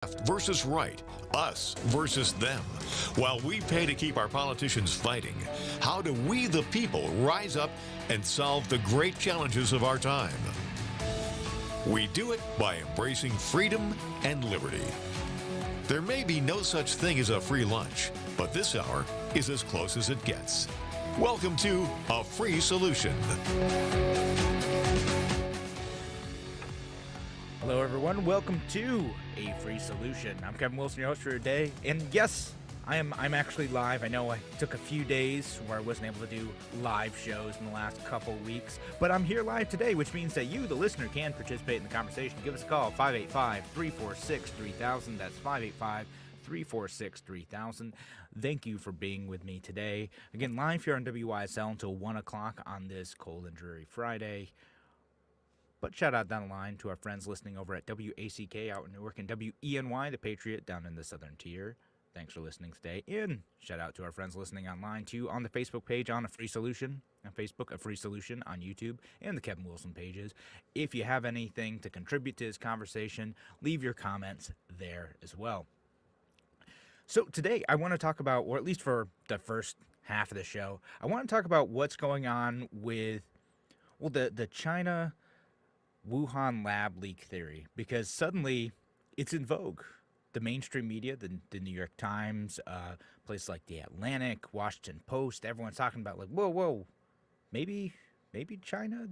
Left versus right, us versus them. While we pay to keep our politicians fighting, how do we, the people, rise up and solve the great challenges of our time? We do it by embracing freedom and liberty. There may be no such thing as a free lunch, but this hour is as close as it gets. Welcome to A Free Solution. Hello, everyone. Welcome to A Free Solution. I'm Kevin Wilson, your host for today. And yes, I'm actually live. I know I took a few days where I wasn't able to do live shows in the last couple weeks, but I'm here live today, which means that you, the listener, can participate in the conversation. Give us a call, 585-346-3000. That's 585-346-3000. Thank you for being with me today. Again, live here on WYSL until 1 o'clock on this cold and dreary Friday. But shout out down the line to our friends listening over at WACK out in Newark and WENY, the Patriot, down in the Southern Tier. Thanks for listening today. And shout out to our friends listening online, too, on the Facebook page on A Free Solution, on Facebook, A Free Solution, on YouTube, and the Kevin Wilson pages. If you have anything to contribute to this conversation, leave your comments there as well. So today I want to talk about, or at least for the first half of the show, I want to talk about what's going on with, well, the China Wuhan lab leak theory, because suddenly it's in vogue. The mainstream media, the New York Times, places like The Atlantic, Washington Post, everyone's talking about, like, whoa, maybe China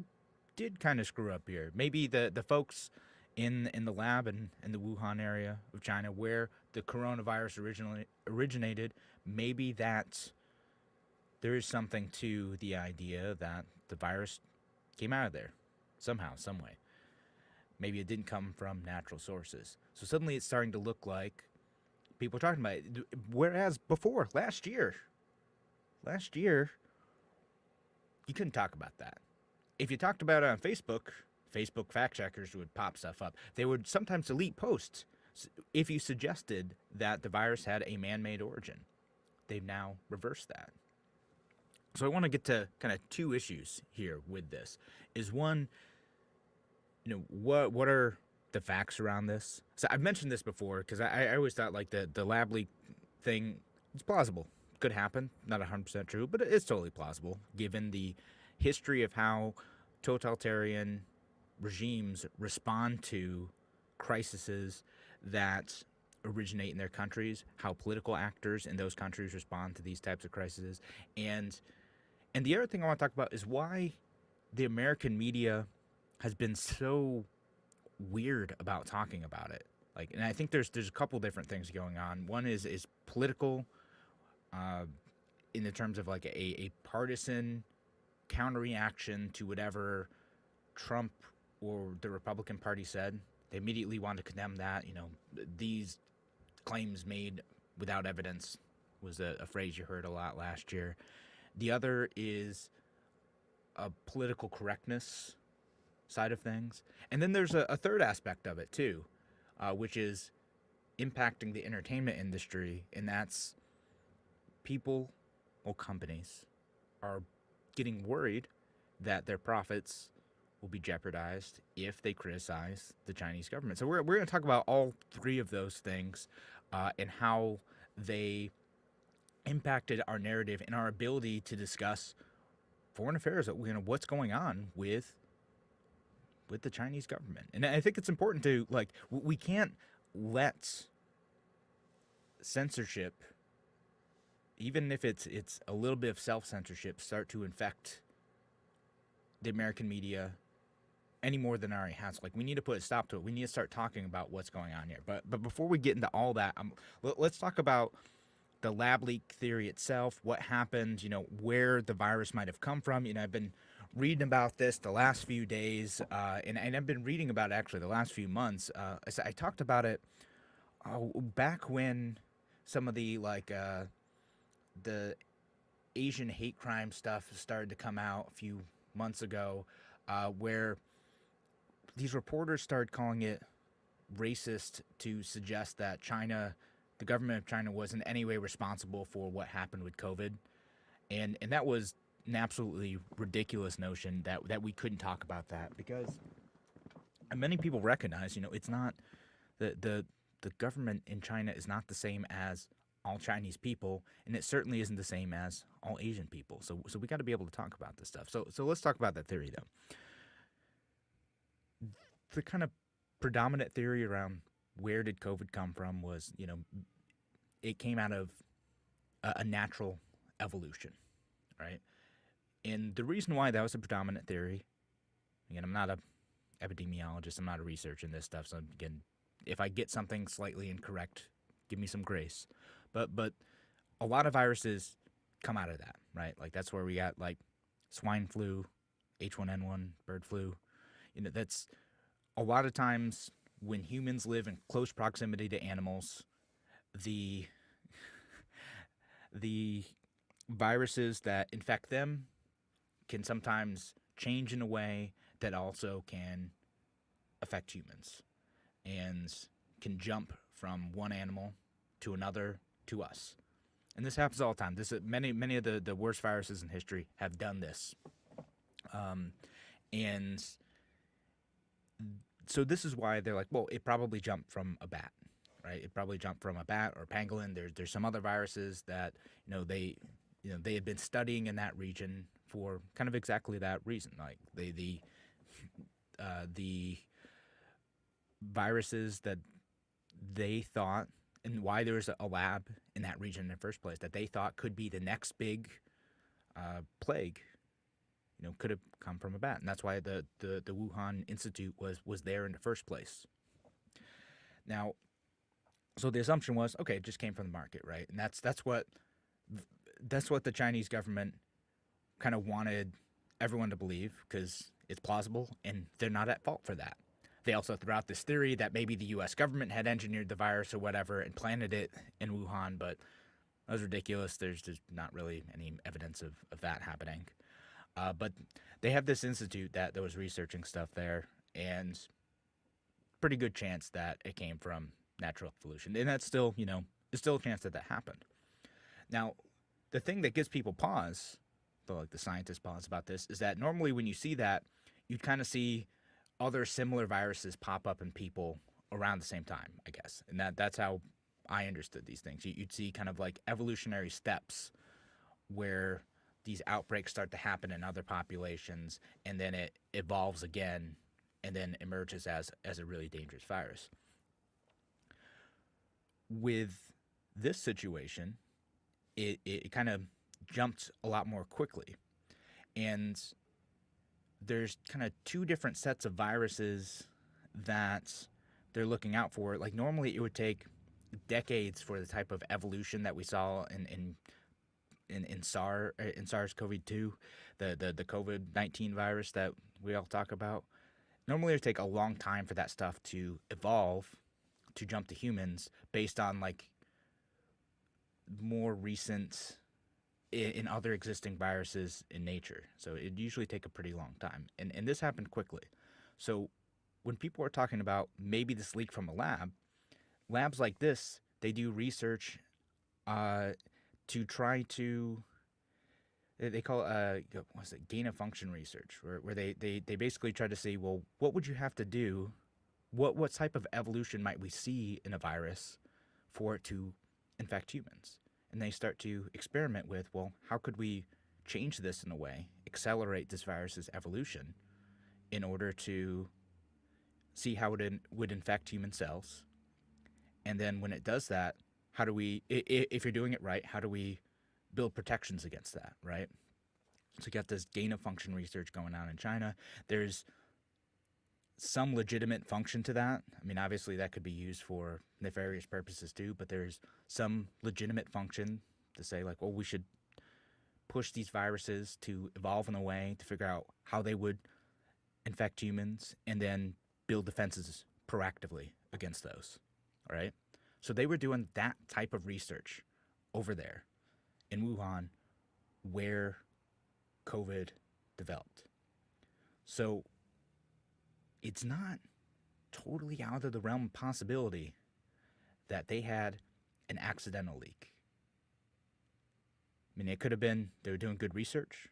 did kind of screw up here. Maybe the folks in the lab in the Wuhan area of China where the coronavirus originally originated, maybe that there is something to the idea that the virus came out of there somehow, some way. Maybe it didn't come from natural sources. So suddenly it's starting to look like people are talking about it. Whereas before, last year, you couldn't talk about that. If you talked about it on Facebook fact checkers would pop stuff up. They would sometimes delete posts if you suggested that the virus had a man-made origin. They've now reversed that. So I want to get to kind of two issues here with this. Is one, what are the facts around this? So I've mentioned this before because I always thought like the lab leak thing, it's plausible. Could happen. Not 100% true, but it's totally plausible given the history of how totalitarian regimes respond to crises that originate in their countries, how political actors in those countries respond to these types of crises. And the other thing I want to talk about is why the American media has been so weird about talking about it. Like, and I think there's a couple different things going on. One is political, in the terms of like a partisan counter-reaction to whatever Trump or the Republican Party said. They immediately want to condemn that. These claims made without evidence was a phrase you heard a lot last year. The other is a political correctness side of things. And then there's a third aspect of it, too, which is impacting the entertainment industry, and that's people or companies are getting worried that their profits will be jeopardized if they criticize the Chinese government. So we're going to talk about all three of those things and how they impacted our narrative and our ability to discuss foreign affairs, what's going on with the Chinese government. And I think it's important to, like, we can't let censorship, even if it's a little bit of self-censorship, start to infect the American media any more than it already has. Like, we need to put a stop to it. We need to start talking about what's going on here. But before we get into all that, let's talk about the lab leak theory itself, what happened, where the virus might have come from. I've been reading about this the last few days, and I've been reading about it actually the last few months. I talked about it back when some of the the Asian hate crime stuff started to come out a few months ago, where these reporters started calling it racist to suggest that China, the government of China, was in any way responsible for what happened with COVID. And that was an absolutely ridiculous notion that we couldn't talk about that because many people recognize, it's not the the government in China is not the same as all Chinese people, and it certainly isn't the same as all Asian people. So we got to be able to talk about this stuff. So let's talk about that theory though. The kind of predominant theory around where did COVID come from was, it came out of a natural evolution, right? And the reason why that was a predominant theory, again, I'm not a epidemiologist, I'm not a researcher in this stuff, so again, if I get something slightly incorrect, give me some grace. But a lot of viruses come out of that, right? Like that's where we got like swine flu, H1N1, bird flu. That's a lot of times when humans live in close proximity to animals, the viruses that infect them can sometimes change in a way that also can affect humans and can jump from one animal to another to us. And this happens all the time. Many of the worst viruses in history have done this. And so this is why they're like, well, it probably jumped from a bat, right? It probably jumped from a bat or pangolin. There's some other viruses that they had been studying in that region for kind of exactly that reason. Like the viruses that they thought, and why there was a lab in that region in the first place, that they thought could be the next big plague, could have come from a bat. And that's why the Wuhan Institute was there in the first place. Now, so the assumption was, okay, it just came from the market, right? And that's what the Chinese government kind of wanted everyone to believe, because it's plausible and they're not at fault for that. They also threw out this theory that maybe the U.S. government had engineered the virus or whatever and planted it in Wuhan, but that was ridiculous. There's just not really any evidence of that happening. But they have this institute that was researching stuff there, and pretty good chance that it came from natural evolution. And that's still, there's still a chance that happened. Now, the thing that gives people pause, like the scientists pause about this, is that normally when you see that, you'd kind of see other similar viruses pop up in people around the same time, I guess. And that's how I understood these things. You'd see kind of like evolutionary steps where these outbreaks start to happen in other populations, and then it evolves again and then emerges as a really dangerous virus. With this situation, it kind of jumped a lot more quickly. And there's kind of two different sets of viruses that they're looking out for. Like normally it would take decades for the type of evolution that we saw in SARS-CoV-2, the COVID-19 virus that we all talk about. Normally it would take a long time for that stuff to evolve to jump to humans based on like more recent in other existing viruses in nature. So it'd usually take a pretty long time. And this happened quickly. So when people are talking about maybe this leak from a lab, labs like this, they do research to try to, they call it, gain of function research, where they basically try to say, well, what would you have to do? What type of evolution might we see in a virus for it to infect humans? And they start to experiment with, well, how could we change this in a way, accelerate this virus's evolution in order to see how it would infect human cells? And then when it does that, how do we, if you're doing it right, how do we build protections against that, right? So you got this gain of function research going on in China. There's some legitimate function to that. I mean, obviously that could be used for nefarious purposes too, but there's some legitimate function to say like, well, we should push these viruses to evolve in a way to figure out how they would infect humans and then build defenses proactively against those, all right? So they were doing that type of research over there in Wuhan where COVID developed. So it's not totally out of the realm of possibility that they had an accidental leak. I mean, it could have been they were doing good research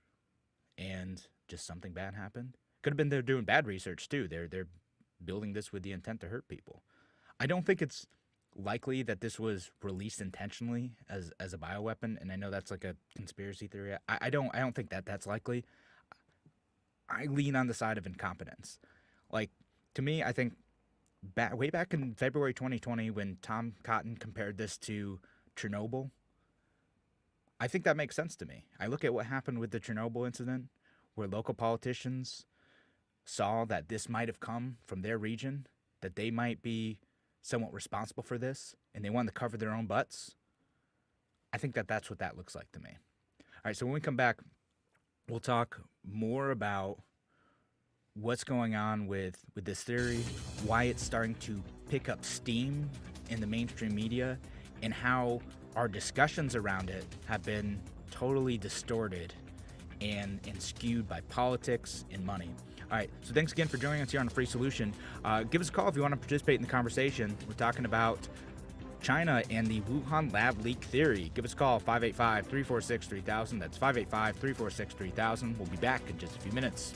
and just something bad happened. Could have been they're doing bad research too. They're building this with the intent to hurt people. I don't think it's likely that this was released intentionally as a bioweapon, and I know that's like a conspiracy theory. I don't think that that's likely. I lean on the side of incompetence. Like, to me, I think way back in February 2020 when Tom Cotton compared this to Chernobyl, I think that makes sense to me. I look at what happened with the Chernobyl incident, where local politicians saw that this might have come from their region, that they might be somewhat responsible for this, and they wanted to cover their own butts. I think that that's what that looks like to me. All right, so when we come back, we'll talk more about what's going on with this theory, why it's starting to pick up steam in the mainstream media, and how our discussions around it have been totally distorted and skewed by politics and money. All right, so thanks again for joining us here on The Free Solution. Give us a call if you want to participate in the conversation. We're talking about China and the Wuhan lab leak theory. Give us a call, 585-346-3000. That's 585-346-3000. We'll be back in just a few minutes.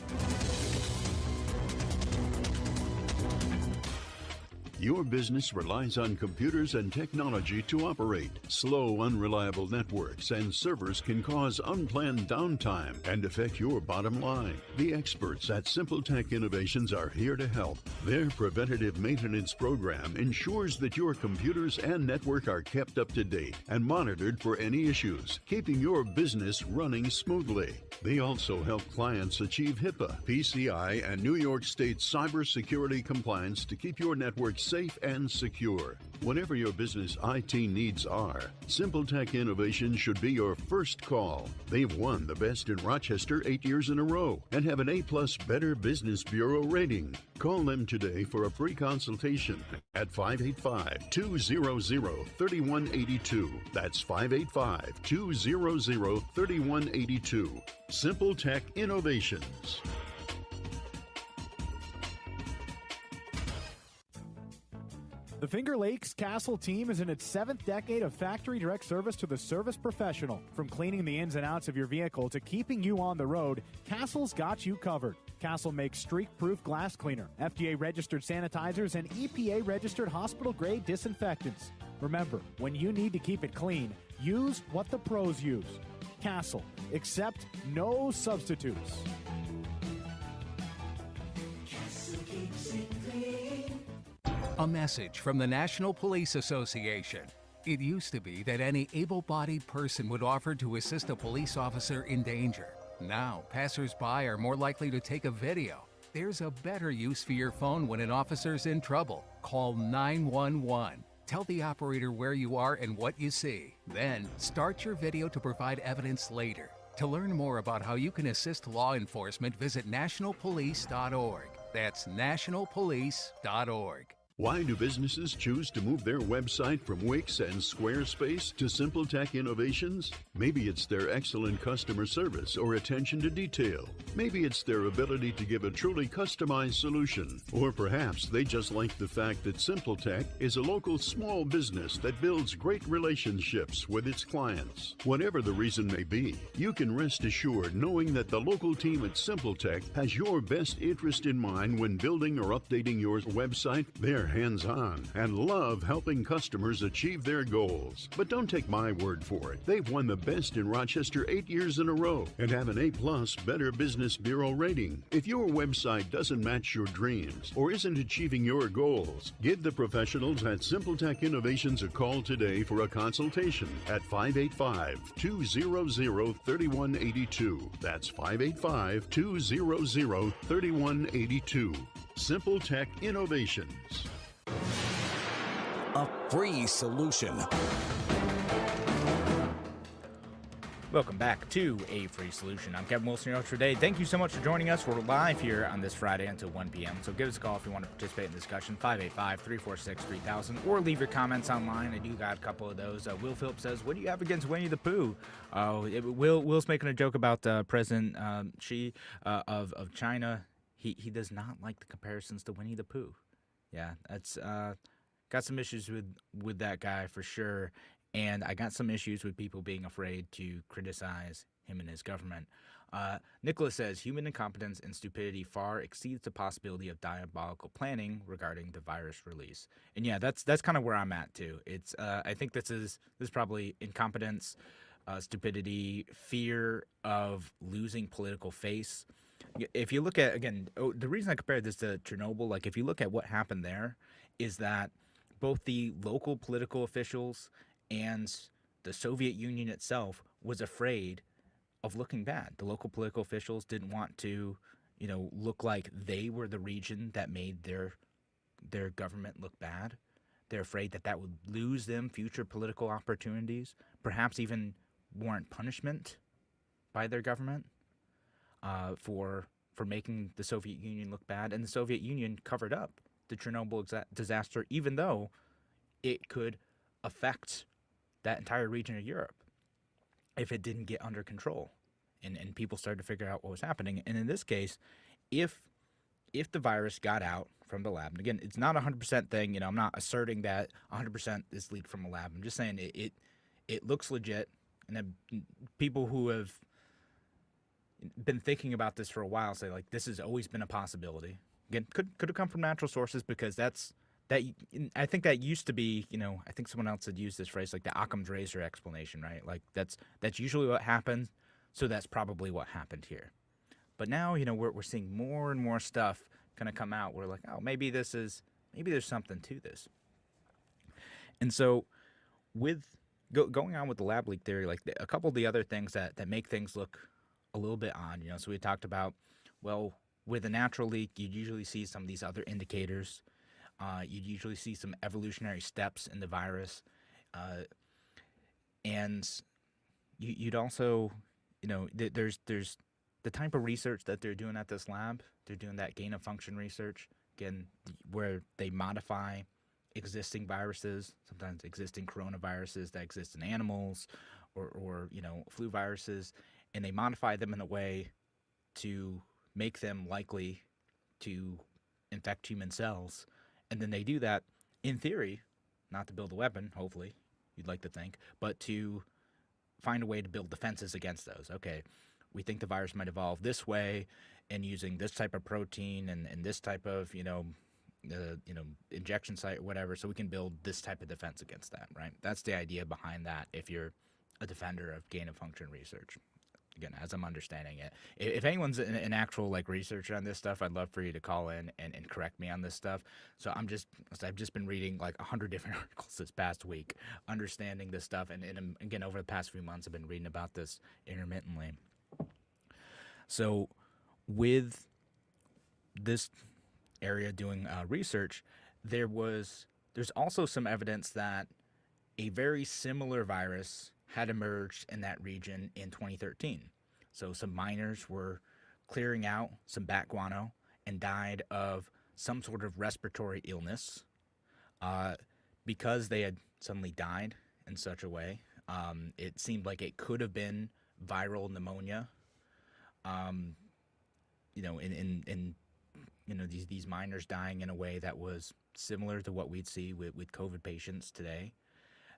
Your business relies on computers and technology to operate. Slow, unreliable networks and servers can cause unplanned downtime and affect your bottom line. The experts at SimpleTech Innovations are here to help. Their preventative maintenance program ensures that your computers and network are kept up to date and monitored for any issues, keeping your business running smoothly. They also help clients achieve HIPAA, PCI, and New York State cybersecurity compliance to keep your network safe and secure. Whatever your business IT needs are, SimpleTech Innovations should be your first call. They've won the Best in Rochester 8 years in a row and have an A+ Better Business Bureau rating. Call them today for a free consultation at 585-200-3182. That's 585-200-3182. SimpleTech Innovations. The Finger Lakes Castle team is in its 7th decade of factory direct service to the service professional. From cleaning the ins and outs of your vehicle to keeping you on the road, Castle's got you covered. Castle makes streak-proof glass cleaner, FDA-registered sanitizers, and EPA-registered hospital-grade disinfectants. Remember, when you need to keep it clean, use what the pros use. Castle. Accept no substitutes. A message from the National Police Association. It used to be that any able-bodied person would offer to assist a police officer in danger. Now, passers-by are more likely to take a video. There's a better use for your phone when an officer's in trouble. Call 911. Tell the operator where you are and what you see. Then, start your video to provide evidence later. To learn more about how you can assist law enforcement, visit nationalpolice.org. That's nationalpolice.org. Why do businesses choose to move their website from Wix and Squarespace to SimpleTech Innovations? Maybe it's their excellent customer service or attention to detail. Maybe it's their ability to give a truly customized solution. Or perhaps they just like the fact that SimpleTech is a local small business that builds great relationships with its clients. Whatever the reason may be, you can rest assured knowing that the local team at SimpleTech has your best interest in mind when building or updating your website. They're hands-on and love helping customers achieve their goals. But don't take my word for it. They've won the Best in Rochester 8 years in a row and have an A+ Better Business Bureau rating. If your website doesn't match your dreams or isn't achieving your goals, give the professionals at SimpleTech Innovations a call today for a consultation at 585-200-3182. That's 585-200-3182. SimpleTech Innovations. A free solution. Welcome back to A Free Solution. I'm Kevin Wilson, your host for today. Thank you so much for joining us. We're live here on this Friday until 1 p.m. So give us a call if you want to participate in the discussion, 585-346-3000, or leave your comments online. I do got a couple of those. Will Phillips says, what do you have against Winnie the Pooh? Will's making a joke about President Xi of China. He does not like the comparisons to Winnie the Pooh. Yeah, that's got some issues with that guy for sure. And I got some issues with people being afraid to criticize him and his government. Nicholas says human incompetence and stupidity far exceeds the possibility of diabolical planning regarding the virus release. And yeah, that's kind of where I'm at too. It's I think this is probably incompetence, stupidity, fear of losing political face. If you look at, again, the reason I compared this to Chernobyl, like if you look at what happened there, is that both the local political officials and the Soviet Union itself was afraid of looking bad. The local political officials didn't want to, look like they were the region that made their government look bad. They're afraid that would lose them future political opportunities, perhaps even warrant punishment by their government for making the Soviet Union look bad. And the Soviet Union covered up the Chernobyl disaster, even though it could affect that entire region of Europe if it didn't get under control. And people started to figure out what was happening. And in this case, if the virus got out from the lab, and again, it's not a 100% thing, I'm not asserting that 100% is leaked from a lab. I'm just saying it looks legit. And then people who have been thinking about this for a while say, like, this has always been a possibility. Again, could have come from natural sources, because I think that used to be, I think someone else had used this phrase, like the Occam's razor explanation, right? Like that's usually what happens, so that's probably what happened here. But now, we're seeing more and more stuff kind of come out. We're like, oh, maybe there's something to this. And so with going on with the lab leak theory, like a couple of the other things that make things look a little bit odd, so we talked about, well, with a natural leak, you'd usually see some of these other indicators. You'd usually see some evolutionary steps in the virus. And you'd also, there's the type of research that they're doing at this lab. They're doing that gain of function research, again, where they modify existing viruses, sometimes existing coronaviruses that exist in animals or flu viruses, and they modify them in a way to make them likely to infect human cells. And then they do that, in theory, not to build a weapon, hopefully, you'd like to think, but to find a way to build defenses against those. Okay, we think the virus might evolve this way, and using this type of protein and this type of, injection site or whatever, so we can build this type of defense against that, right? That's the idea behind that if you're a defender of gain-of-function research. Again, as I'm understanding it. If anyone's an actual researcher on this stuff, I'd love for you to call in and correct me on this stuff. So I've just been reading 100 different articles this past week, understanding this stuff, and again, over the past few months, I've been reading about this intermittently. So with this area doing research, there's also some evidence that a very similar virus had emerged in that region in 2013. So some miners were clearing out some bat guano and died of some sort of respiratory illness because they had suddenly died in such a way. It seemed like it could have been viral pneumonia. These miners dying in a way that was similar to what we'd see with COVID patients today.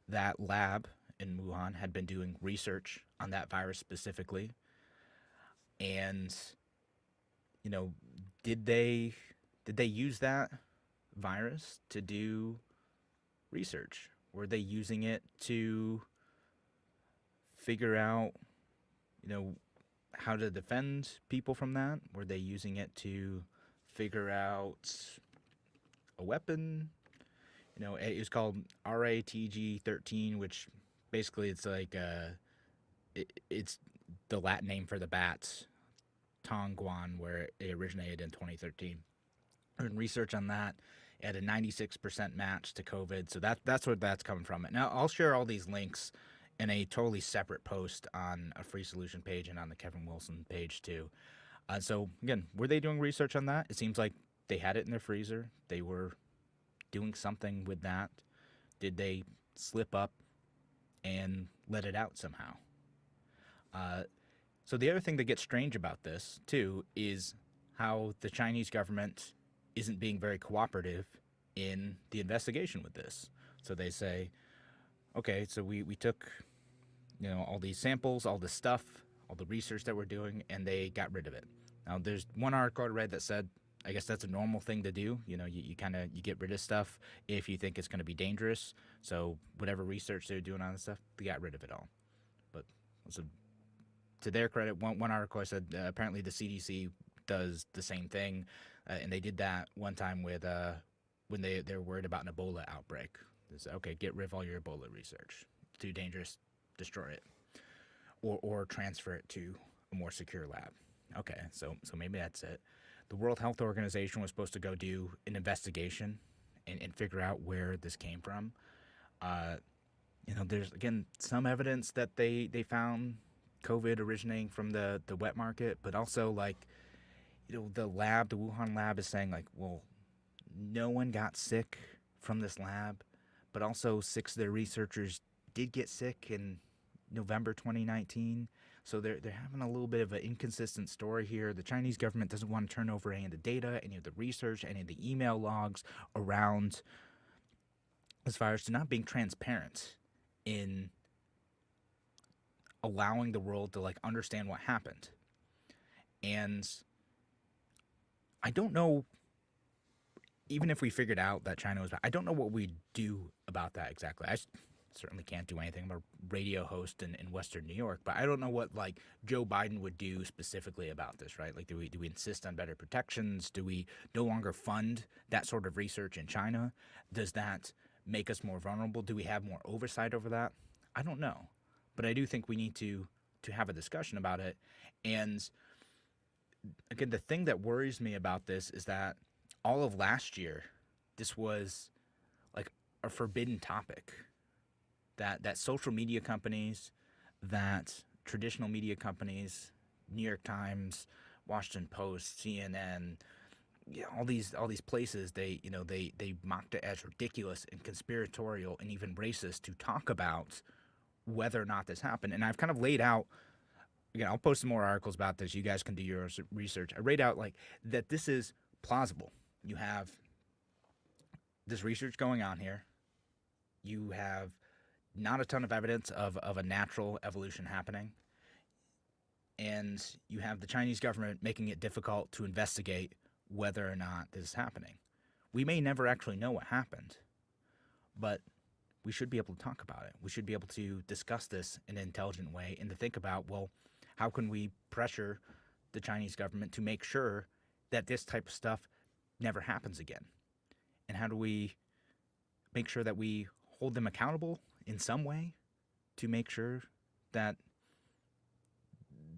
That lab in Wuhan had been doing research on that virus specifically. And, did they use that virus to do research? Were they using it to figure out, how to defend people from that? Were they using it to figure out a weapon? It was called RATG13, which basically it's it's the Latin name for the bats, Tongguan, where it originated in 2013. And research on that, it had a 96% match to COVID, so that's where that's coming from. Now, I'll share all these links in a totally separate post on a Free Solution page and on the Kevin Wilson page too. So again, were they doing research on that? It seems like they had it in their freezer. They were doing something with that. Did they slip up and let it out somehow? So the other thing that gets strange about this too is how the Chinese government isn't being very cooperative in the investigation with this. So they say, okay, so we took, all these samples, all this stuff, all the research that we're doing, and they got rid of it. Now, there's one article I read that said, I guess that's a normal thing to do. You get rid of stuff if you think it's going to be dangerous. So whatever research they're doing on this stuff, they got rid of it all. But to their credit, one article I said apparently the CDC does the same thing, and they did that one time with when they're worried about an Ebola outbreak. They said, okay, get rid of all your Ebola research. It's too dangerous, destroy it, or transfer it to a more secure lab. Okay, so maybe that's it. The World Health Organization was supposed to go do an investigation and figure out where this came from. There's, again, some evidence that they found COVID originating from the wet market, but also, the Wuhan lab is saying, well, no one got sick from this lab, but also 6 of their researchers did get sick in November 2019. So they're having a little bit of an inconsistent story here. The Chinese government doesn't want to turn over any of the data, any of the research, any of the email logs around as far as to not being transparent in allowing the world to understand what happened. And I don't know, even if we figured out that China was bad, I don't know what we'd do about that exactly. I certainly can't do anything. I'm a radio host in Western New York, but I don't know what Joe Biden would do specifically about this, right? Do we insist on better protections? Do we no longer fund that sort of research in China? Does that make us more vulnerable? Do we have more oversight over that? I don't know, but I do think we need to have a discussion about it. And again, the thing that worries me about this is that all of last year, this was a forbidden topic. That social media companies, that traditional media companies, New York Times, Washington Post, CNN, all these places, they mocked it as ridiculous and conspiratorial and even racist to talk about whether or not this happened. And I've kind of laid out, again, I'll post some more articles about this. You guys can do your research. I laid out that this is plausible. You have this research going on here. You have not a ton of evidence of a natural evolution happening. And you have the Chinese government making it difficult to investigate whether or not this is happening. We may never actually know what happened, but we should be able to talk about it. We should be able to discuss this in an intelligent way and to think about, well, how can we pressure the Chinese government to make sure that this type of stuff never happens again? And how do we make sure that we hold them accountable in some way to make sure that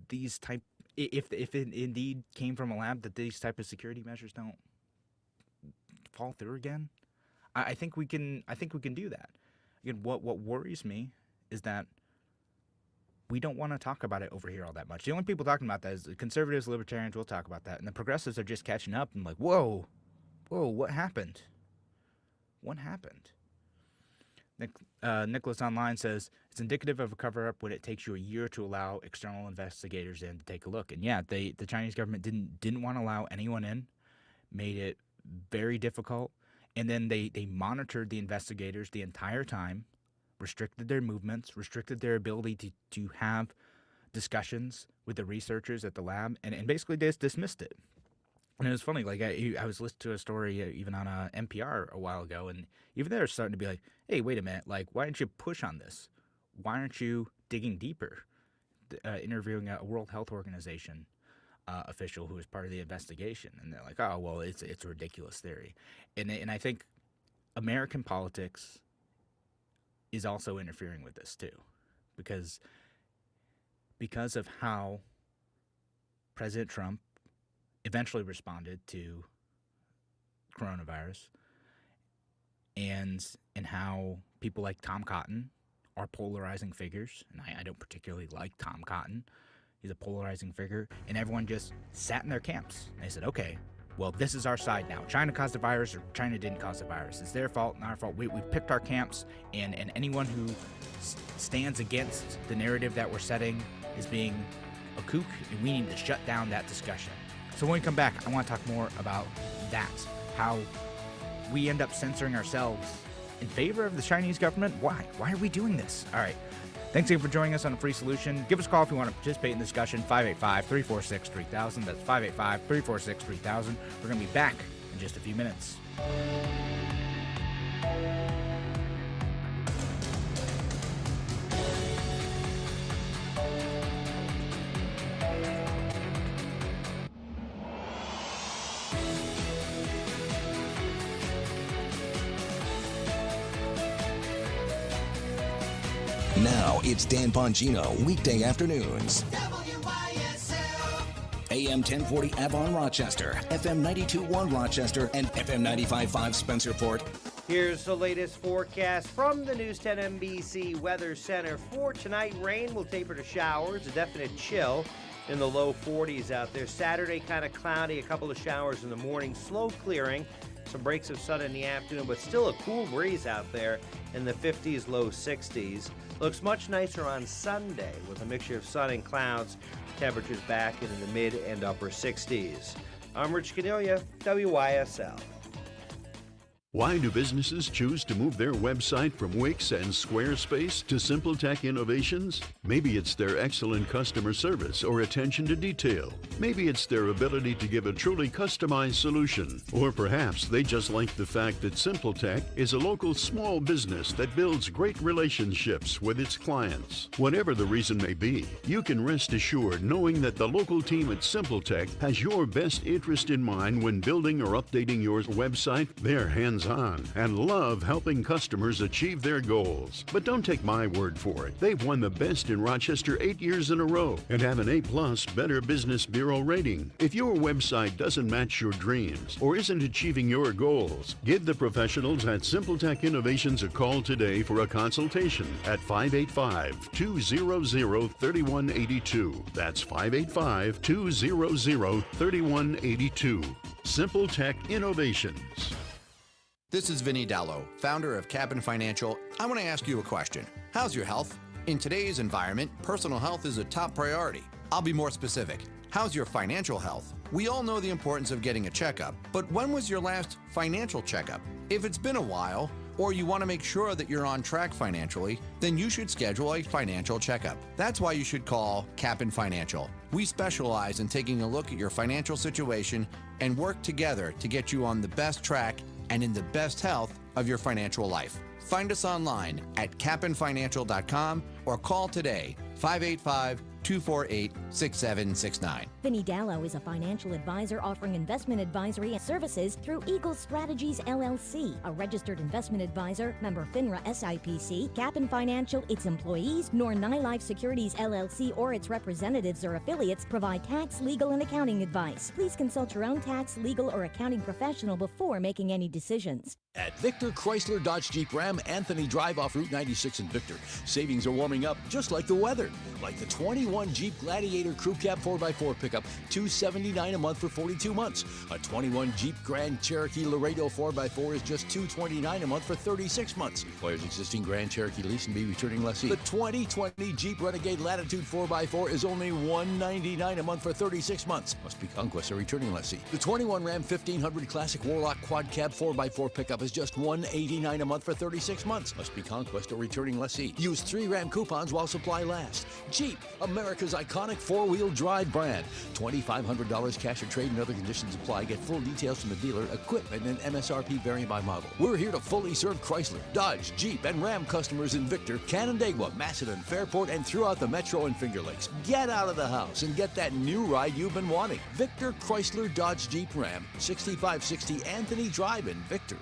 these type, if it indeed came from a lab, that these type of security measures don't fall through again? I think we can do that. Again, what worries me is that we don't want to talk about it over here all that much. The only people talking about that is the conservatives, libertarians will talk about that, and the progressives are just catching up and whoa, what happened? What happened? Nicholas Online says, it's indicative of a cover-up when it takes you a year to allow external investigators in to take a look. And yeah, the Chinese government didn't want to allow anyone in, made it very difficult. And then they monitored the investigators the entire time, restricted their movements, restricted their ability to have discussions with the researchers at the lab, and basically just dismissed it. And it was funny, I was listening to a story even on NPR a while ago, and even they're starting to be like, hey, wait a minute, why don't you push on this? Why aren't you digging deeper? Interviewing a World Health Organization official who was part of the investigation, and they're like, oh, well, it's a ridiculous theory. And I think American politics is also interfering with this too, because of how President Trump eventually responded to coronavirus, and how people like Tom Cotton are polarizing figures. And I don't particularly like Tom Cotton. He's a polarizing figure. And everyone just sat in their camps. And they said, okay, well, this is our side now. China caused the virus or China didn't cause the virus. It's their fault, not our fault. We've picked our camps, and anyone who stands against the narrative that we're setting is being a kook, and we need to shut down that discussion. So when we come back, I want to talk more about that, how we end up censoring ourselves in favor of the Chinese government. Why? Why are we doing this? All right, Thanks again for joining us on A Free Solution. Give us a call if you want to participate in the discussion, 585-346-3000. That's 585-346-3000. We're going to be back in just a few minutes. Now it's Dan Bongino, weekday afternoons. AM 1040 Avon Rochester, FM 92.1 Rochester, and FM 95.5 Spencerport. Here's the latest forecast from the News 10 NBC Weather Center. For tonight, rain will taper to showers, a definite chill in the low 40s out there. Saturday, kind of cloudy, a couple of showers in the morning, slow clearing, some breaks of sun in the afternoon, but still a cool breeze out there in the 50s, low 60s. Looks much nicer on Sunday with a mixture of sun and clouds. Temperatures back into the mid and upper 60s. I'm Rich Cornelia, WYSL. Why do businesses choose to move their website from Wix and Squarespace to SimpleTech Innovations? Maybe it's their excellent customer service or attention to detail. Maybe it's their ability to give a truly customized solution. Or perhaps they just like the fact that SimpleTech is a local small business that builds great relationships with its clients. Whatever the reason may be, you can rest assured knowing that the local team at SimpleTech has your best interest in mind when building or updating your website. They're hands-on and love helping customers achieve their goals. But don't take my word for it. They've won the best in Rochester 8 years in a row and have an A+ Better Business Bureau rating. If your website doesn't match your dreams or isn't achieving your goals, give the professionals at SimpleTech Innovations a call today for a consultation at 585-200-3182. That's 585-200-3182. SimpleTech Innovations. This is Vinny Dallo, founder of Cabin Financial. I want to ask you a question. How's your health? In today's environment, personal health is a top priority. I'll be more specific. How's your financial health? We all know the importance of getting a checkup, but when was your last financial checkup? If it's been a while, or you want to make sure that you're on track financially, then you should schedule a financial checkup. That's why you should call Cap'n Financial. We specialize in taking a look at your financial situation and work together to get you on the best track and in the best health of your financial life. Find us online at capnfinancial.com or call today, 585-248-6769. Vinny Dallo is a financial advisor offering investment advisory services through Eagle Strategies, LLC, a registered investment advisor, member FINRA SIPC. Cap'n Financial, its employees, nor NILife Securities, LLC, or its representatives or affiliates provide tax, legal, and accounting advice. Please consult your own tax, legal, or accounting professional before making any decisions. At Victor Chrysler Dodge Jeep Ram Anthony Drive off Route 96 in Victor, savings are warming up just like the weather. Like the 21 Jeep Gladiator Crew Cab 4x4 pickup, $279 a month for 42 months. A 21 Jeep Grand Cherokee Laredo 4x4 is just $229 a month for 36 months. Employer's existing Grand Cherokee lease and be returning lessee. The 2020 Jeep Renegade Latitude 4x4 is only $199 a month for 36 months. Must be Conquest or returning lessee. The 21 Ram 1500 Classic Warlock Quad Cab 4x4 pickup is just $189 a month for 36 months. Must be Conquest or returning lessee. Use 3 Ram coupons while supply lasts. Jeep, America's iconic four-wheel drive brand. $2,500 cash or trade and other conditions apply. Get full details from the dealer, equipment, and MSRP vary by model. We're here to fully serve Chrysler, Dodge, Jeep, and Ram customers in Victor, Canandaigua, Macedon, Fairport, and throughout the Metro and Finger Lakes. Get out of the house and get that new ride you've been wanting. Victor Chrysler Dodge Jeep Ram, 6560 Anthony Drive in Victor.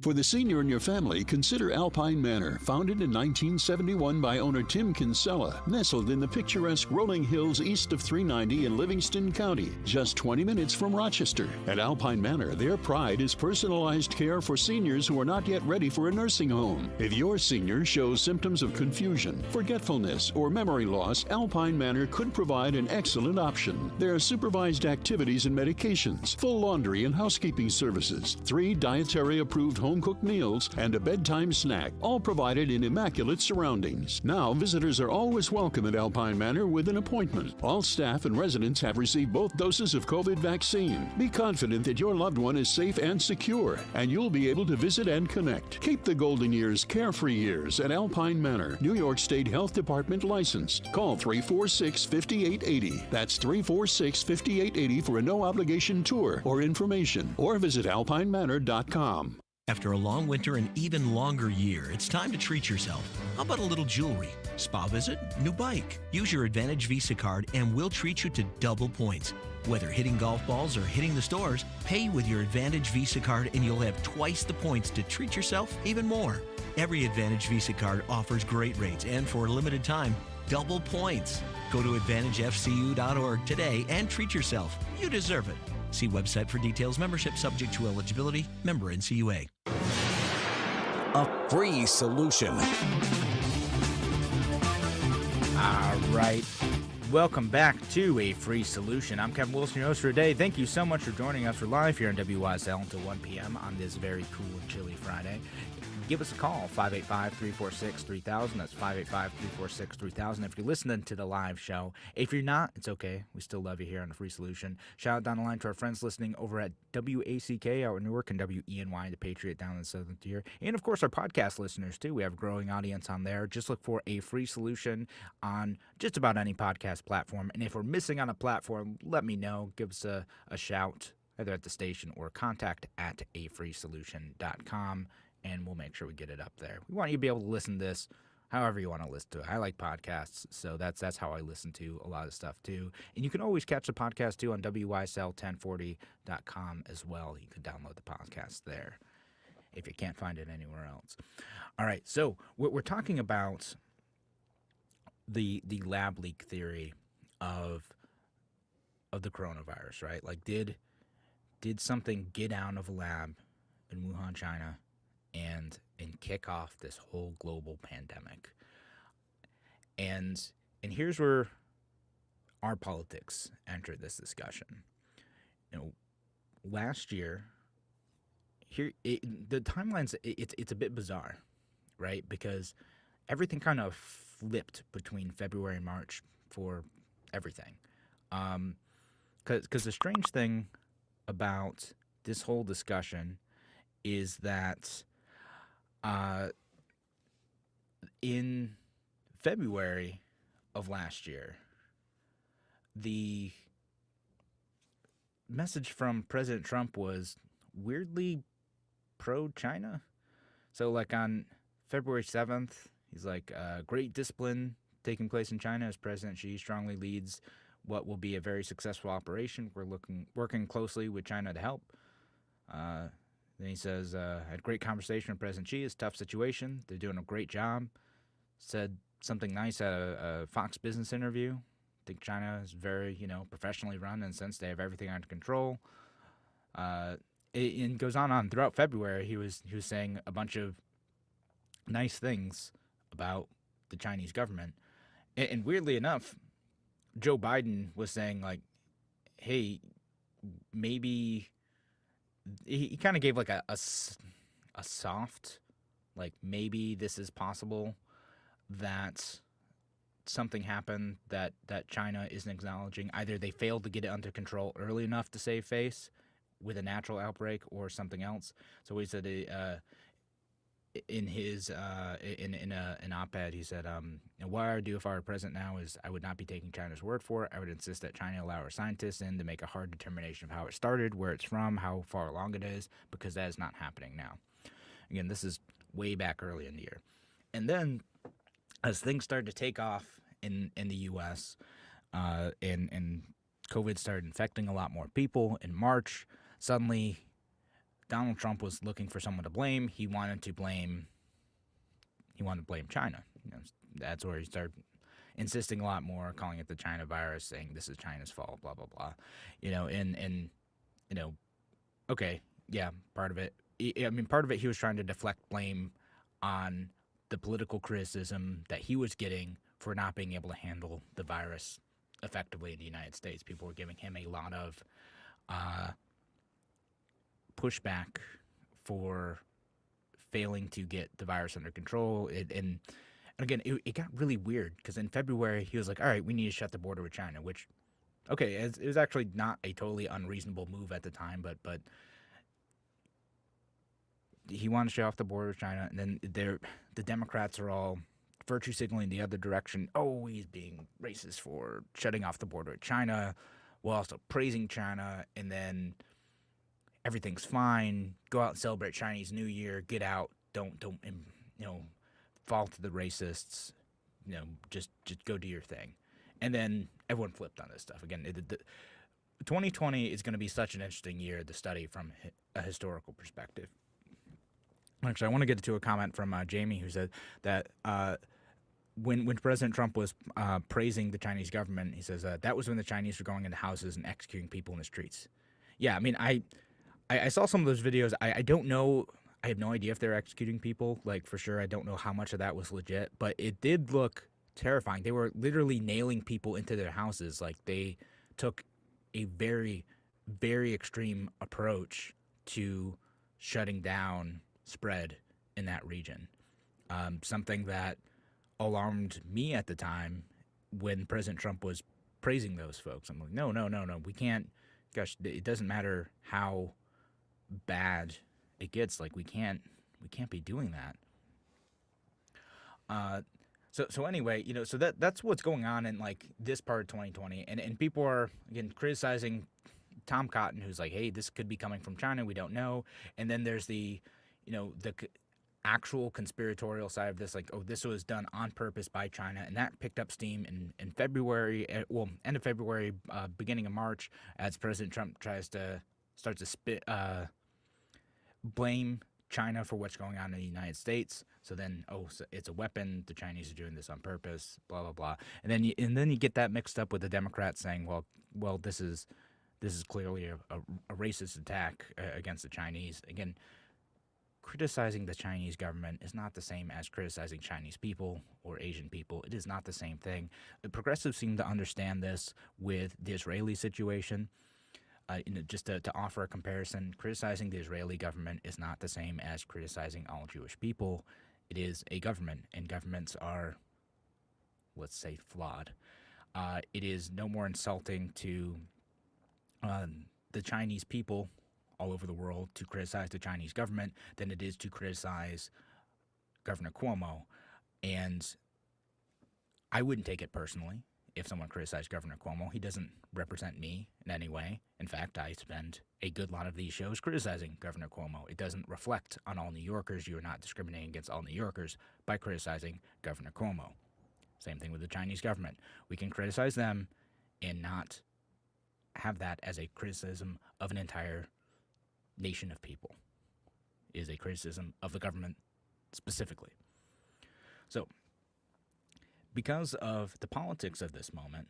For the senior in your family, consider Alpine Manor, founded in 1971 by owner Tim Kinsella, nestled in the picturesque rolling hills east of 390 in Livingston County, just 20 minutes from Rochester. At Alpine Manor, their pride is personalized care for seniors who are not yet ready for a nursing home. If your senior shows symptoms of confusion, forgetfulness, or memory loss, Alpine Manor could provide an excellent option. There are supervised activities and medications, full laundry and housekeeping services, 3 dietary approved home home-cooked meals, and a bedtime snack, all provided in immaculate surroundings. Now, visitors are always welcome at Alpine Manor with an appointment. All staff and residents have received both doses of COVID vaccine. Be confident that your loved one is safe and secure, and you'll be able to visit and connect. Keep the golden years carefree years at Alpine Manor, New York State Health Department licensed. Call 346-5880. That's 346-5880 for a no-obligation tour or information, or visit alpinemanor.com. After a long winter and even longer year, it's time to treat yourself. How about a little jewelry, spa visit, new bike? Use your Advantage Visa card and we'll treat you to double points. Whether hitting golf balls or hitting the stores, pay with your Advantage Visa card and you'll have twice the points to treat yourself even more. Every Advantage Visa card offers great rates and for a limited time, double points. Go to AdvantageFCU.org today and treat yourself. You deserve it. See website for details. Membership subject to eligibility. Member NCUA. A free solution. All right. Welcome back to A Free Solution. I'm Kevin Wilson, your host for today. Thank you so much for joining us. We're live here on WYSL until 1 p.m. on this very cool and chilly Friday. Give us a call, 585-346-3000. That's 585-346-3000 if you're listening to the live show. If you're not, it's okay. We still love you here on The Free Solution. Shout out down the line to our friends listening over at WACK out in Newark and WENY, the Patriot down in the Southern Tier. And, of course, our podcast listeners, too. We have a growing audience on there. Just look for A Free Solution on just about any podcast platform. And if we're missing on a platform, let me know. Give us a shout, either at the station or contact at afreesolution.com. And we'll make sure we get it up there. We want you to be able to listen to this however you want to listen to it. I like podcasts, so that's how I listen to a lot of stuff, too. And you can always catch the podcast, too, on WYSL1040.com as well. You can download the podcast there if you can't find it anywhere else. All right, so we're talking about the lab leak theory of the coronavirus, right? Like, did something get out of a lab in Wuhan, China, and kick off this whole global pandemic? And here's where our politics enter this discussion. You know, last year, the timelines, it's a bit bizarre, right? Because everything kind of flipped between February and March for everything. Because the strange thing about this whole discussion is that in February of last year, the message from President Trump was weirdly pro-China. So, like, on February 7th, he's like, great discipline taking place in China as President Xi strongly leads what will be a very successful operation. We're working closely with China to help. Then he says, had a great conversation with President Xi. It's a tough situation. They're doing a great job. Said something nice at a Fox Business interview. I think China is very, professionally run, and since they have everything under control. It goes on. Throughout February, he was saying a bunch of nice things about the Chinese government. And weirdly enough, Joe Biden was saying, like, hey, maybe... He kind of gave like a soft, like, maybe this is possible that something happened that China isn't acknowledging. Either they failed to get it under control early enough to save face with a natural outbreak or something else. So he said in his in an op-ed, he said, what I would do if I were president now is I would not be taking China's word for it. I would insist that China allow our scientists in to make a hard determination of how it started, where it's from, how far along it is, because that is not happening now. Again, this is way back early in the year. And then as things started to take off in the U.S. And COVID started infecting a lot more people in March, suddenly Donald Trump was looking for someone to blame. He wanted to blame China. That's where he started insisting a lot more, calling it the China virus, saying this is China's fault, blah, blah, blah. Okay, yeah, part of it. Part of it he was trying to deflect blame on the political criticism that he was getting for not being able to handle the virus effectively in the United States. People were giving him a lot of pushback for failing to get the virus under control. And again, it got really weird because in February he was like, all right, we need to shut the border with China, which, okay, it was actually not a totally unreasonable move at the time, but he wanted to shut off the border with China, and then the Democrats are all virtue signaling the other direction. Oh, he's being racist for shutting off the border with China, while also praising China, and then everything's fine. Go out and celebrate Chinese New Year. Get out. Don't fall to the racists. Just go do your thing. And then everyone flipped on this stuff again. 2020 is going to be such an interesting year to study from a historical perspective. Actually, I want to get to a comment from Jamie, who said that when President Trump was praising the Chinese government, he says that was when the Chinese were going into houses and executing people in the streets. Yeah, I mean, I saw some of those videos. I don't know. I have no idea if they're executing people, like, for sure. I don't know how much of that was legit, but it did look terrifying. They were literally nailing people into their houses. Like, they took a very, very extreme approach to shutting down spread in that region. Something that alarmed me at the time when President Trump was praising those folks. I'm like, no, we can't. Gosh, it doesn't matter how bad it gets. Like, we can't be doing that. So anyway, so that's what's going on in, like, this part of 2020, and people are, again, criticizing Tom Cotton, who's like, hey, this could be coming from China, we don't know. And then there's the actual conspiratorial side of this, like, oh, this was done on purpose by China, and that picked up steam in February, end of February, beginning of March, as President Trump starts to blame China for what's going on in the United States. So then, so it's a weapon. The Chinese are doing this on purpose. Blah blah blah. And then you get that mixed up with the Democrats saying, well, this is clearly a racist attack against the Chinese. Again, criticizing the Chinese government is not the same as criticizing Chinese people or Asian people. It is not the same thing. The progressives seem to understand this with the Israeli situation. Just to offer a comparison, criticizing the Israeli government is not the same as criticizing all Jewish people. It is a government, and governments are, let's say, flawed. It is no more insulting to the Chinese people all over the world to criticize the Chinese government than it is to criticize Governor Cuomo. And I wouldn't take it personally if someone criticized Governor Cuomo. He doesn't represent me in any way. In fact, I spend a good lot of these shows criticizing Governor Cuomo. It doesn't reflect on all New Yorkers. You are not discriminating against all New Yorkers by criticizing Governor Cuomo. Same thing with the Chinese government. We can criticize them and not have that as a criticism of an entire nation of people. It is a criticism of the government specifically. So, because of the politics of this moment,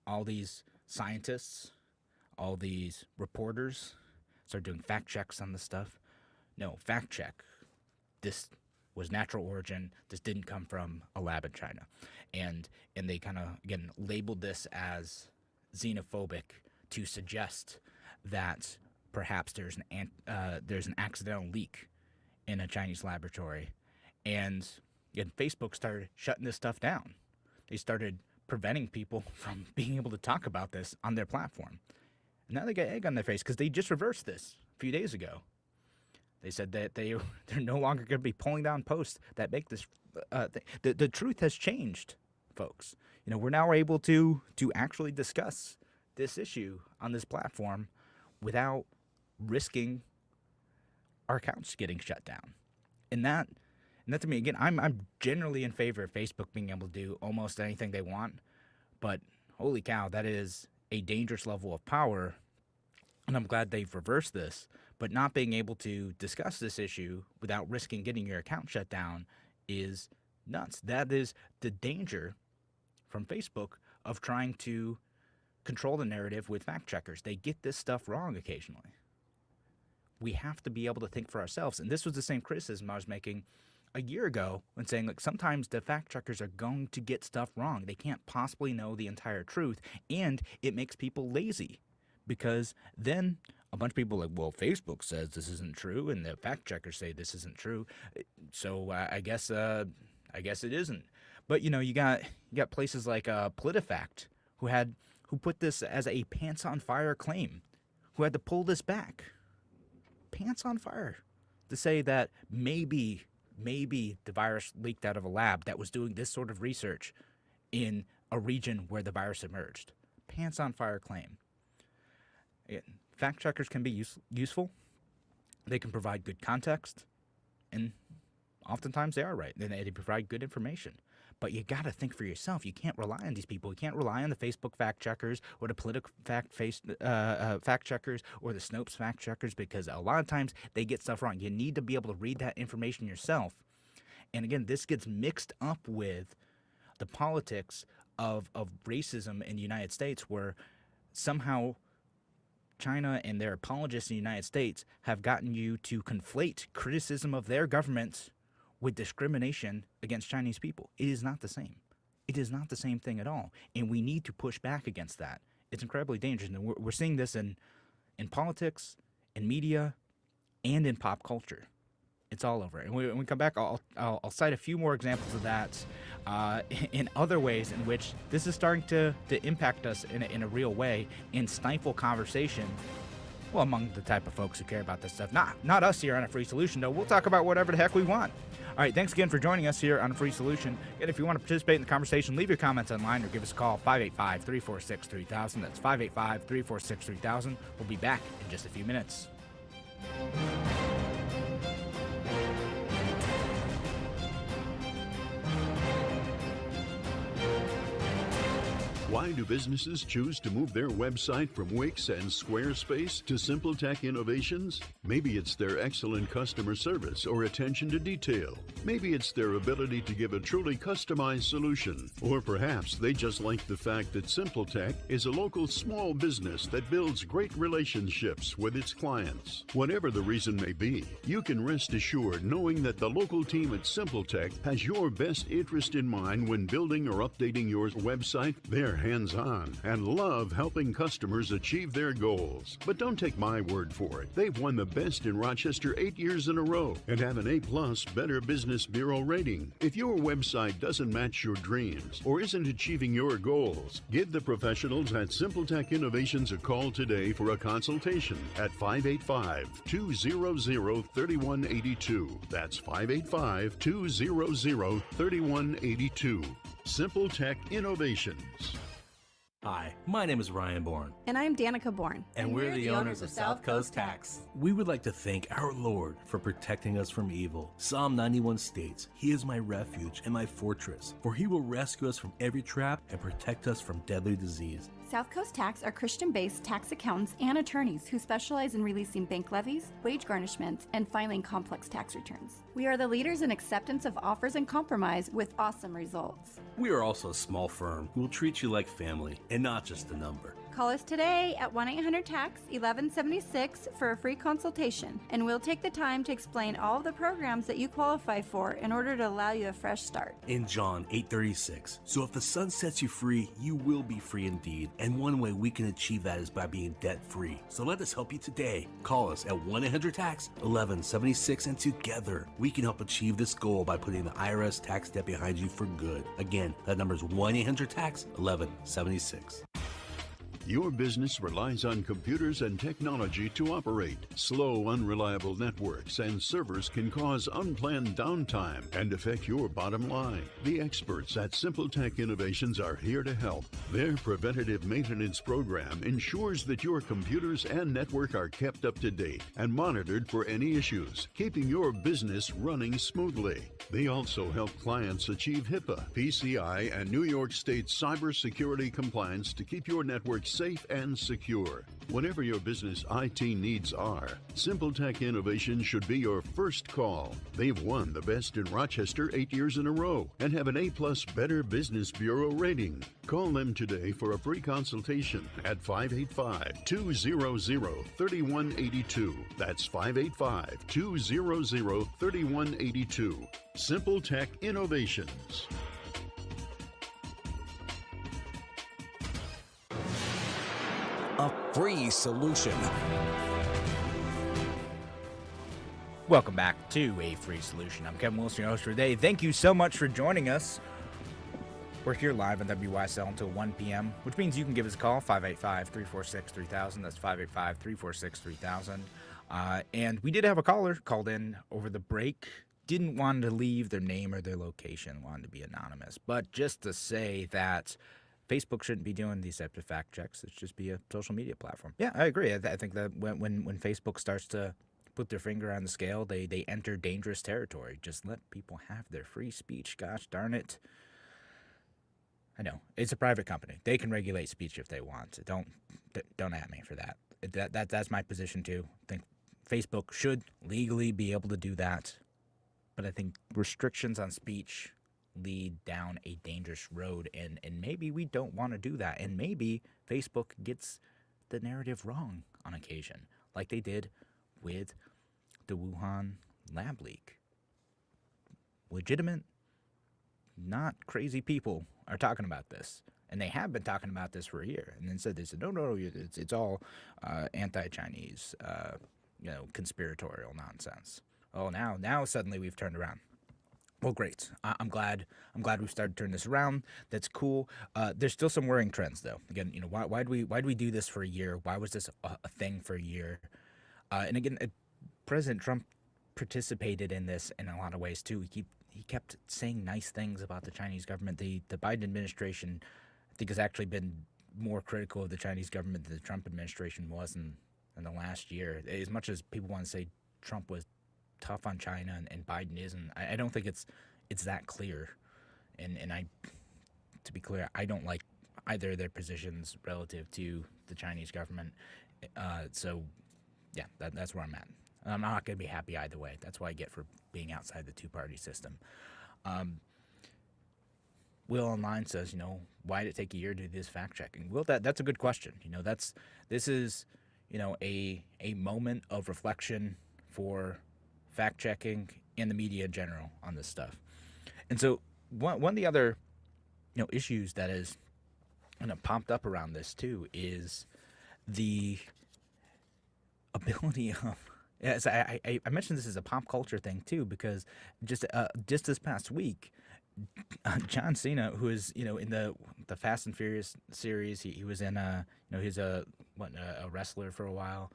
all these scientists, all these reporters start doing fact checks on this stuff. No, fact check. This was natural origin. This didn't come from a lab in China. And they kind of, again, labeled this as xenophobic to suggest that perhaps there's an accidental leak in a Chinese laboratory. And Facebook started shutting this stuff down. They started preventing people from being able to talk about this on their platform. And now they got egg on their face because they just reversed this a few days ago. They said that they're no longer going to be pulling down posts that make this. The truth has changed, folks. We're now able to actually discuss this issue on this platform without risking our accounts getting shut down. And that to me, again, I'm generally in favor of Facebook being able to do almost anything they want, but holy cow, that is a dangerous level of power, and I'm glad they've reversed this. But not being able to discuss this issue without risking getting your account shut down is nuts. That is the danger from Facebook of trying to control the narrative with fact checkers. They get this stuff wrong occasionally. We have to be able to think for ourselves, and this was the same criticism I was making a year ago when saying, like, sometimes the fact checkers are going to get stuff wrong. They can't possibly know the entire truth, and it makes people lazy because then a bunch of people are like, well, Facebook says this isn't true, and the fact checkers say this isn't true. So I guess it isn't. But you got places like PolitiFact who put this as a pants on fire claim, who had to pull this back. Pants on fire, to say that maybe the virus leaked out of a lab that was doing this sort of research in a region where the virus emerged. Pants on fire claim. Fact checkers can be useful. They can provide good context, and oftentimes they are right. They provide good information. But you got to think for yourself. You can't rely on these people. You can't rely on the Facebook fact checkers or the Politico fact checkers or the Snopes fact checkers, because a lot of times they get stuff wrong. You need to be able to read that information yourself. And again, this gets mixed up with the politics of racism in the United States, where somehow China and their apologists in the United States have gotten you to conflate criticism of their government with discrimination against Chinese people. It is not the same. It is not the same thing at all. And we need to push back against that. It's incredibly dangerous. And we're seeing this in politics, in media, and in pop culture. It's all over. And when we come back, I'll cite a few more examples of that in other ways in which this is starting to impact us in a real way and stifle conversation. Well, among the type of folks who care about this stuff. Not us here on A Free Solution, though. We'll talk about whatever the heck we want. All right, thanks again for joining us here on A Free Solution. And if you want to participate in the conversation, leave your comments online or give us a call, 585-346-3000. That's 585-346-3000. We'll be back in just a few minutes. Why do businesses choose to move their website from Wix and Squarespace to SimpleTech Innovations? Maybe it's their excellent customer service or attention to detail. Maybe it's their ability to give a truly customized solution. Or perhaps they just like the fact that SimpleTech is a local small business that builds great relationships with its clients. Whatever the reason may be, you can rest assured knowing that the local team at SimpleTech has your best interest in mind when building or updating your website. They're hands-on and love helping customers achieve their goals. But don't take my word for it. They've won the best in Rochester 8 years in a row and have an A+ Better Business Bureau rating. If your website doesn't match your dreams or isn't achieving your goals, give the professionals at SimpleTech Innovations a call today for a consultation at 585-200-3182. That's 585-200-3182. SimpleTech Innovations. Hi, my name is Ryan Bourne. And I'm Danica Bourne. And we're the owners of South Coast Tax. We would like to thank our Lord for protecting us from evil. Psalm 91 states, "He is my refuge and my fortress, for he will rescue us from every trap and protect us from deadly disease." South Coast Tax are Christian-based tax accountants and attorneys who specialize in releasing bank levies, wage garnishments, and filing complex tax returns. We are the leaders in acceptance of offers and compromise with awesome results. We are also a small firm who will treat you like family and not just a number. Call us today at 1-800-TAX-1176 for a free consultation, and we'll take the time to explain all of the programs that you qualify for in order to allow you a fresh start. In John 8:36, so if the Son sets you free, you will be free indeed. And one way we can achieve that is by being debt-free. So let us help you today. Call us at 1-800-TAX-1176, and together we can help achieve this goal by putting the IRS tax debt behind you for good. Again, that number is 1-800-TAX-1176. Your business relies on computers and technology to operate. Slow, unreliable networks and servers can cause unplanned downtime and affect your bottom line. The experts at SimpleTech Innovations are here to help. Their preventative maintenance program ensures that your computers and network are kept up to date and monitored for any issues, keeping your business running smoothly. They also help clients achieve HIPAA, PCI, and New York State cybersecurity compliance to keep your network safe and secure. Whatever your business IT needs are, SimpleTech Innovations should be your first call. They've won the best in Rochester 8 years in a row and have an A+ Better Business Bureau rating. Call them today for a free consultation at 585-200-3182. That's 585-200-3182. SimpleTech Innovations. A free solution. Welcome back to A Free Solution. I'm Kevin Wilson, your host for today. Thank you so much for joining us. We're here live on WYSL until 1 p.m., which means you can give us a call, 585-346-3000. That's 585-346-3000. And we did have a caller called in over the break. Didn't want to leave their name or their location, wanted to be anonymous. But just to say that Facebook shouldn't be doing these types of fact checks. It should just be a social media platform. Yeah, I agree. I think that when Facebook starts to put their finger on the scale, they enter dangerous territory. Just let people have their free speech. Gosh darn it. I know. It's a private company. They can regulate speech if they want. Don't at me for that. That's my position too. I think Facebook should legally be able to do that. But I think restrictions on speech lead down a dangerous road, and maybe we don't want to do that. And maybe Facebook gets the narrative wrong on occasion, like they did with the Wuhan lab leak. Legitimate, not crazy people are talking about this, and they have been talking about this for a year. And then they said, no, it's all anti-Chinese, conspiratorial nonsense. Oh, now suddenly we've turned around. Well, great. I'm glad we've started to turn this around. That's cool. There's still some worrying trends, though. Again, why'd we do this for a year? Why was this a thing for a year? And again, President Trump participated in this in a lot of ways too. He kept saying nice things about the Chinese government. The Biden administration, I think, has actually been more critical of the Chinese government than the Trump administration was in the last year. As much as people want to say Trump was tough on China and Biden isn't, I don't think it's that clear. And to be clear, I don't like either of their positions relative to the Chinese government. So yeah, that's where I'm at. I'm not going to be happy either way. That's what I get for being outside the two-party system. Will Online says, why did it take a year to do this fact-checking? Will, that's a good question. This is, a moment of reflection for fact-checking and the media in general on this stuff. And so one of the other, issues that is popped up around this too is the ability of, yes, I mentioned this as a pop culture thing too, because just this past week, John Cena, who is in the Fast and Furious series, he was in he's a wrestler for a while,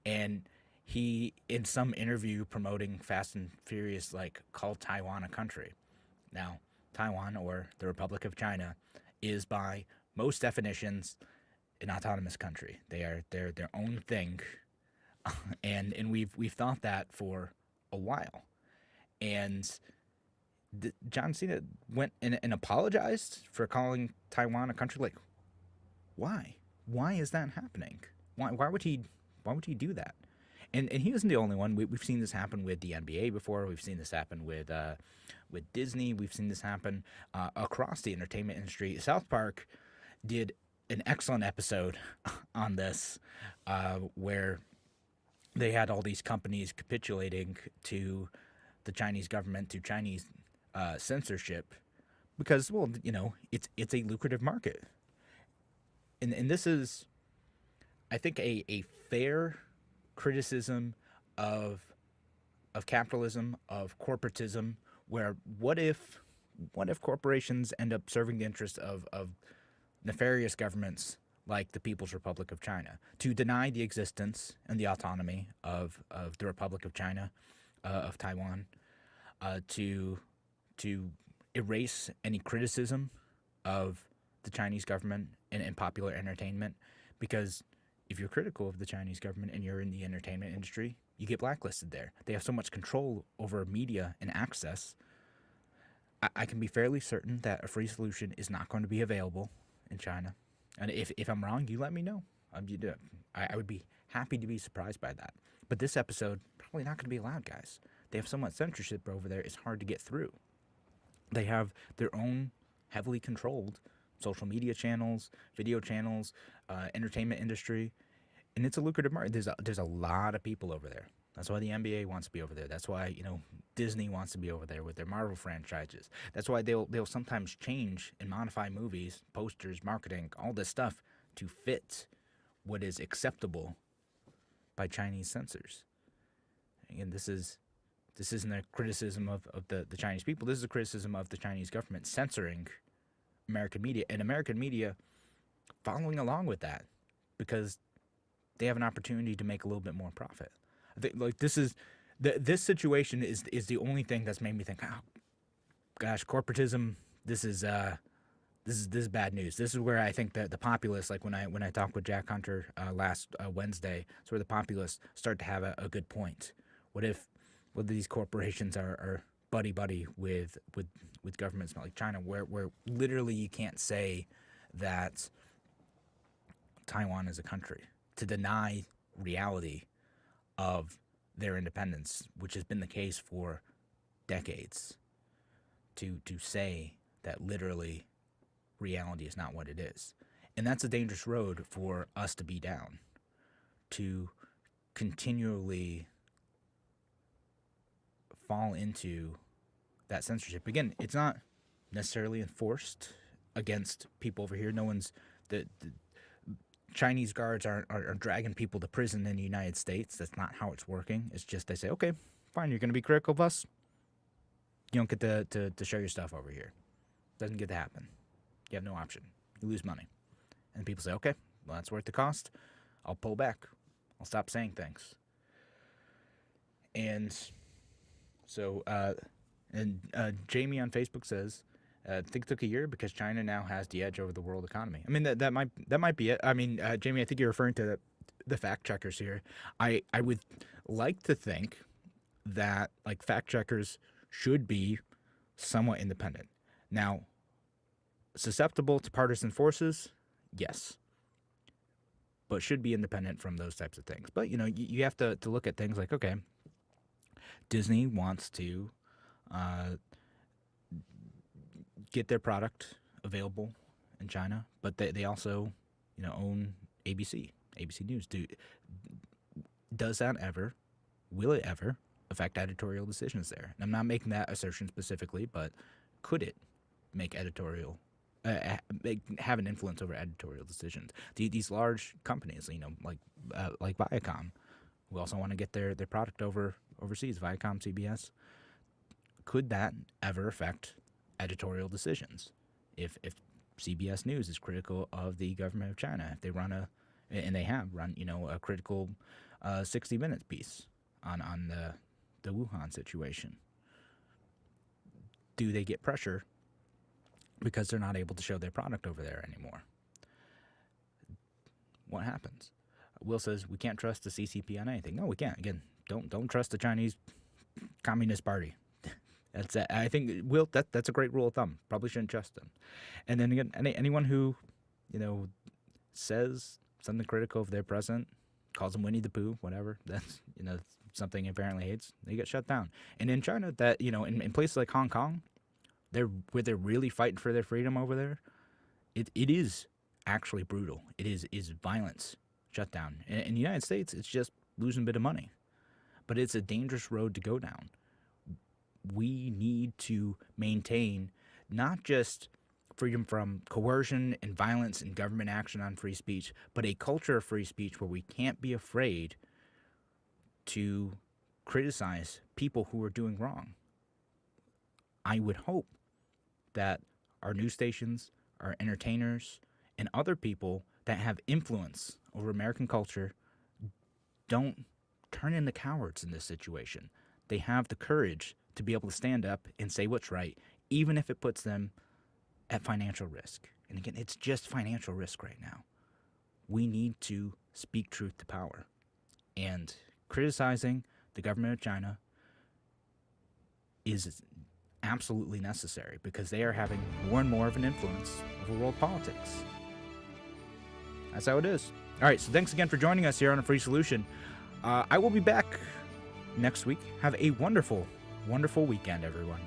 and he in some interview promoting Fast and Furious called Taiwan a country. Now Taiwan, or the Republic of China, is by most definitions an autonomous country. They're their own thing. And we've thought that for a while, and John Cena went and apologized for calling Taiwan a country. Why is that happening? Why would he do that? And he isn't the only one. We've seen this happen with the NBA before. We've seen this happen with Disney. We've seen this happen across the entertainment industry. South Park did an excellent episode on this, where they had all these companies capitulating to the Chinese government, to Chinese censorship, because, it's a lucrative market. And this is, I think, a fair criticism of capitalism, of corporatism, where what if corporations end up serving the interests of nefarious governments like the People's Republic of China, to deny the existence and the autonomy of the Republic of China, of Taiwan, to erase any criticism of the Chinese government in popular entertainment. Because if you're critical of the Chinese government and you're in the entertainment industry, you get blacklisted there. They have so much control over media and access. I can be fairly certain that a free solution is not going to be available in China. And if I'm wrong, you let me know. I would be happy to be surprised by that. But this episode, probably not going to be allowed, guys. They have so much censorship over there, it's hard to get through. They have their own heavily controlled social media channels, video channels, entertainment industry, and it's a lucrative market. There's a lot of people over there. That's why the NBA wants to be over there. That's why Disney wants to be over there with their Marvel franchises. That's why they'll sometimes change and modify movies, posters, marketing, all this stuff to fit what is acceptable by Chinese censors. Again, this isn't a criticism of the Chinese people. This is a criticism of the Chinese government censoring American media, and American media following along with that because they have an opportunity to make a little bit more profit. I think like this situation is the only thing that's made me think, oh gosh, corporatism. This is bad news. This is where I think that the populists, like when I talked with Jack Hunter last Wednesday, it's where the populists start to have a good point. What if these corporations are buddy with governments like China, where literally you can't say that Taiwan is a country, to deny reality of their independence, which has been the case for decades, to say that literally reality is not what it is. And that's a dangerous road for us to be down, to continually fall into that censorship. Again, it's not necessarily enforced against people over here. No one's the Chinese guards aren't dragging people to prison in the United States. That's not how it's working. It's just they say, okay, fine, you're going to be critical of us. You don't get to show your stuff over here. Doesn't get to happen. You have no option. You lose money. And people say, okay, well, that's worth the cost. I'll pull back. I'll stop saying things. And so, Jamie on Facebook says, I think it took a year because China now has the edge over the world economy. I mean, that might be it. I mean, Jamie, I think you're referring to the fact checkers here. I would like to think that like fact checkers should be somewhat independent. Now, susceptible to partisan forces, yes, but should be independent from those types of things. But you have to look at things like, okay, Disney wants to get their product available in China, but they also, own ABC News. Does that ever, will it ever affect editorial decisions there? And I'm not making that assertion specifically, but could it make editorial, have an influence over editorial decisions? These large companies, like Viacom, who also want to get their product overseas, Viacom, CBS, could that ever affect editorial decisions? If CBS News is critical of the government of China, if they run a critical 60 Minutes piece on the Wuhan situation, do they get pressure because they're not able to show their product over there anymore? What happens? Will says we can't trust the CCP on anything. No, we can't. Again, don't trust the Chinese Communist Party. I think Will, that's a great rule of thumb. Probably shouldn't trust them. And then again, anyone who says something critical of their president, calls him Winnie the Pooh, whatever, that's something he apparently hates, they get shut down. And in China, that in places like Hong Kong, where they're really fighting for their freedom over there, it is actually brutal. It is violence shut down. In the United States, it's just losing a bit of money. But it's a dangerous road to go down. We need to maintain not just freedom from coercion and violence and government action on free speech, but a culture of free speech where we can't be afraid to criticize people who are doing wrong. I would hope that our news stations, our entertainers, and other people that have influence over American culture don't turn into cowards in this situation. They have the courage to be able to stand up and say what's right, even if it puts them at financial risk. And again, it's just financial risk right now. We need to speak truth to power. And criticizing the government of China is absolutely necessary because they are having more and more of an influence over world politics. That's how it is. All right, so thanks again for joining us here on A Free Solution. I will be back next week. Have a wonderful, wonderful weekend, everyone.